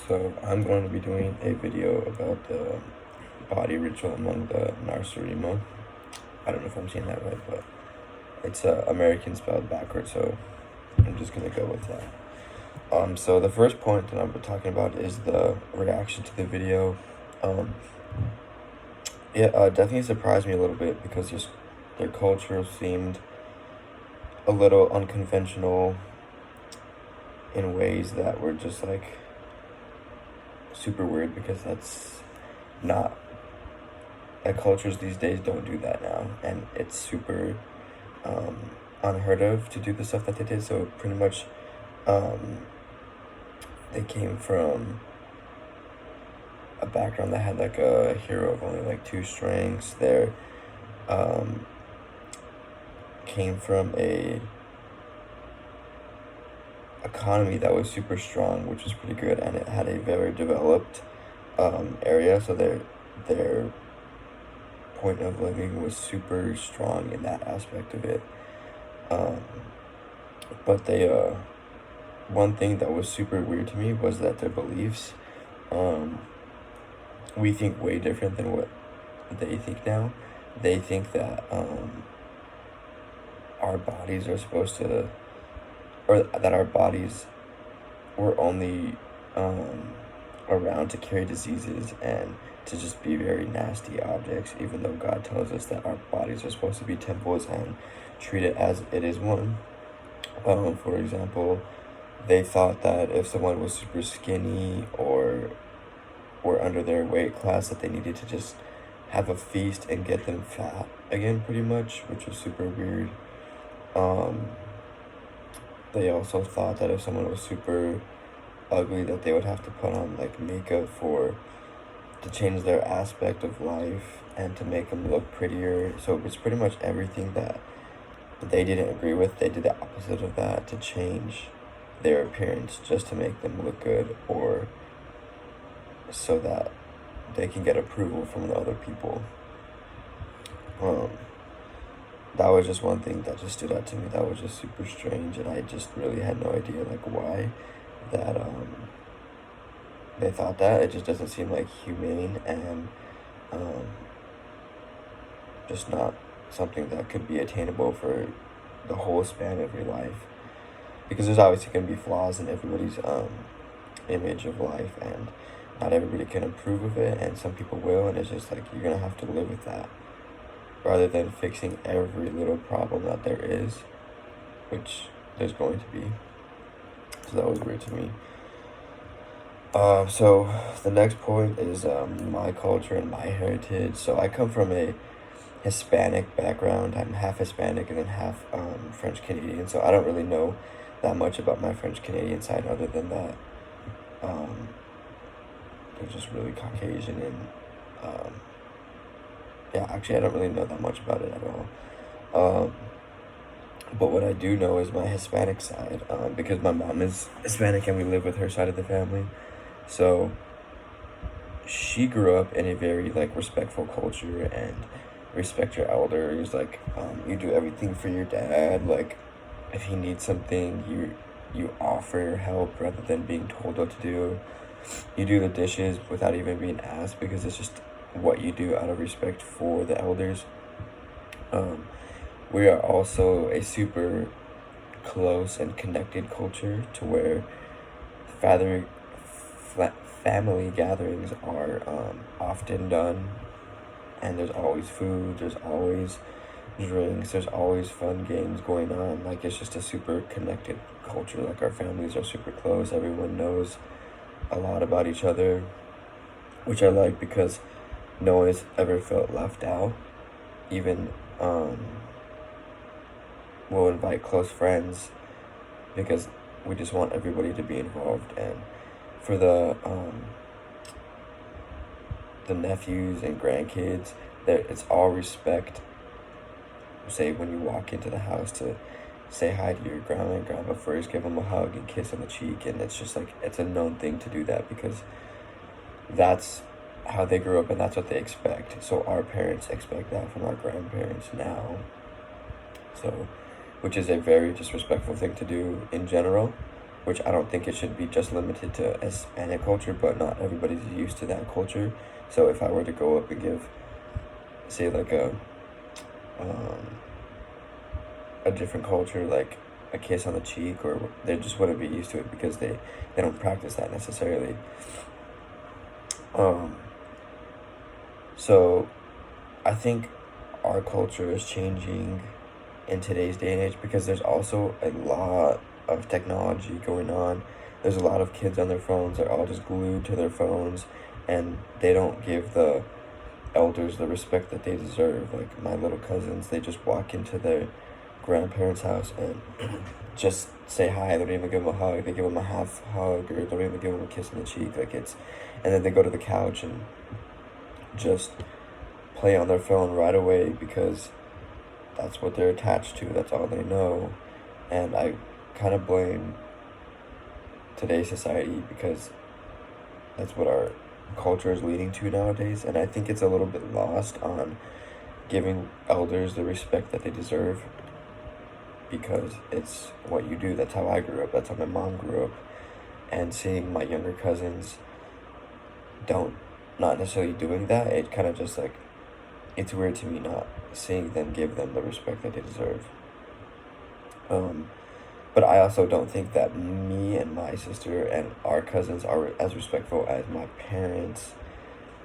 So I'm going to be doing a video about the body ritual among the Narsarima. I don't know if I'm saying that right, but it's American spelled backwards, so I'm just gonna go with that. So the first point that I'm talking about is the reaction to the video. Um, definitely surprised me a little bit because just their culture seemed a little unconventional in ways that were just like super weird because that's not cultures these days don't do that now, and it's super um, unheard of to do the stuff that they did. So pretty much, um, they came from a background that had like a hero of only like two strengths. There um, came from a economy that was super strong, which was pretty good, and it had a very developed area. So their point of living was super strong in that aspect of it. Um, but one thing that was super weird to me was that their beliefs, um, we think way different than what they think now. They think that our bodies are supposed to, or that our bodies were only around to carry diseases and to just be very nasty objects, even though God tells us that our bodies are supposed to be temples and treat it as it is one. For example, they thought that if someone was super skinny or were under their weight class, that they needed to just have a feast and get them fat again, pretty much, which was super weird. Um, they also thought that if someone was super ugly, that they would have to put on like makeup to change their aspect of life and to make them look prettier. So it was pretty much everything that they didn't agree with. They did the opposite of that to change their appearance just to make them look good, or so that they can get approval from the other people. Um, that was just one thing that just stood out to me. That was just super strange, and I just really had no idea like why that they thought that. It just doesn't seem like humane and um, just not something that could be attainable for the whole span of your life. Because there's obviously going to be flaws in everybody's image of life, and not everybody can approve of it, and some people will, and it's just like you're going to have to live with that rather than fixing every little problem that there is, which there's going to be. So that was weird to me. So the next point is my culture and my heritage. So I come from a Hispanic background. I'm half Hispanic and then half French Canadian. So I don't really know that much about my French Canadian side other than that they're just really Caucasian, and yeah, actually I don't really know that much about it at all. But what I do know is my Hispanic side, because my mom is Hispanic and we live with her side of the family. So she grew up in a very like respectful culture and respect your elders. Like you do everything for your dad. Like if he needs something, you offer help rather than being told what to do. You do the dishes without even being asked because it's just what you do out of respect for the elders. We are also a super close and connected culture to where father family gatherings are often done, and there's always food, there's always drinks, there's always fun games going on. Like it's just a super connected culture. Like our families are super close, everyone knows a lot about each other, which I like because no one has ever felt left out. Even we'll invite close friends because we just want everybody to be involved. And for the nephews and grandkids, that it's all respect. Say when you walk into the house to say hi to your grandma and grandpa first, give them a hug and kiss on the cheek, and it's just like it's a known thing to do that because that's how they grew up and that's what they expect. So our parents expect that from our grandparents now. So, which is a very disrespectful thing to do in general. which I don't think it should be just limited to Hispanic culture, but not everybody's used to that culture. So if I were to go up and give, say, like um, a different culture, like a kiss on the cheek, or they just wouldn't be used to it because they don't practice that necessarily. Um, so I think our culture is changing in today's day and age because there's also a lot of technology going on. There's a lot of kids on their phones. They're all just glued to their phones, and they don't give the elders the respect that they deserve. Like my little cousins, they just walk into their grandparents' house and just say hi. They don't even give them a hug. They give them a half hug, or don't even give them a kiss on the cheek. Like it's, and then they go to the couch and just play on their phone right away because that's what they're attached to. That's all they know. And I kind of blame today's society because that's what our culture is leading to nowadays. And I think it's a little bit lost on giving elders the respect that they deserve because it's what you do. That's how I grew up. That's how my mom grew up. And seeing my younger cousins not necessarily doing that, it kind of just like, it's weird to me not seeing them give them the respect that they deserve. But I also don't think that me and my sister and our cousins are as respectful as my parents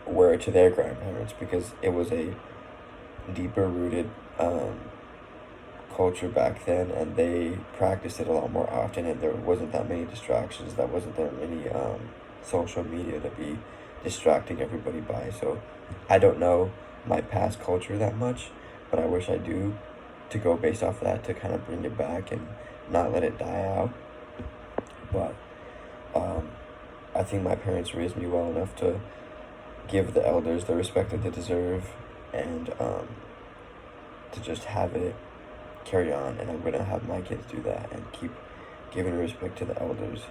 were to their grandparents because it was a deeper rooted culture back then, and they practiced it a lot more often, and there wasn't that many distractions. There wasn't that many social media to be distracting everybody by. So I don't know my past culture that much, but I wish I do, to go based off that to kind of bring it back and not let it die out. But I think my parents raised me well enough to give the elders the respect that they deserve, and to just have it carry on. And I'm gonna have my kids do that and keep giving respect to the elders.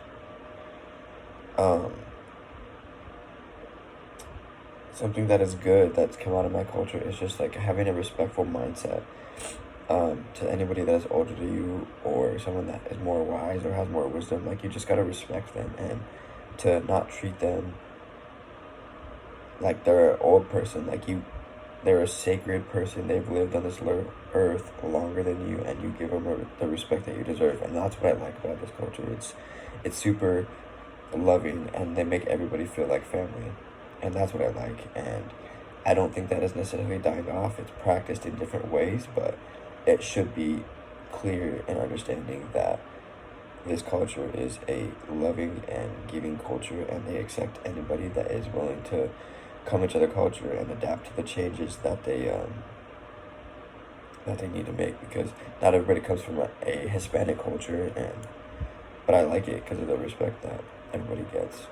Something that is good that's come out of my culture is just like having a respectful mindset to anybody that is older to you or someone that is more wise or has more wisdom. Like you just gotta respect them and to not treat them like they're an old person. Like they're a sacred person. They've lived on this earth longer than you, and you give them the respect that you deserve. And that's what I like about this culture. It's super loving, and they make everybody feel like family, and that's what I like. And I don't think that is necessarily dying off. It's practiced in different ways, but it should be clear and understanding that this culture is a loving and giving culture, and they accept anybody that is willing to come into the culture and adapt to the changes that they need to make, because not everybody comes from a Hispanic culture, but I like it because of the respect that everybody gets.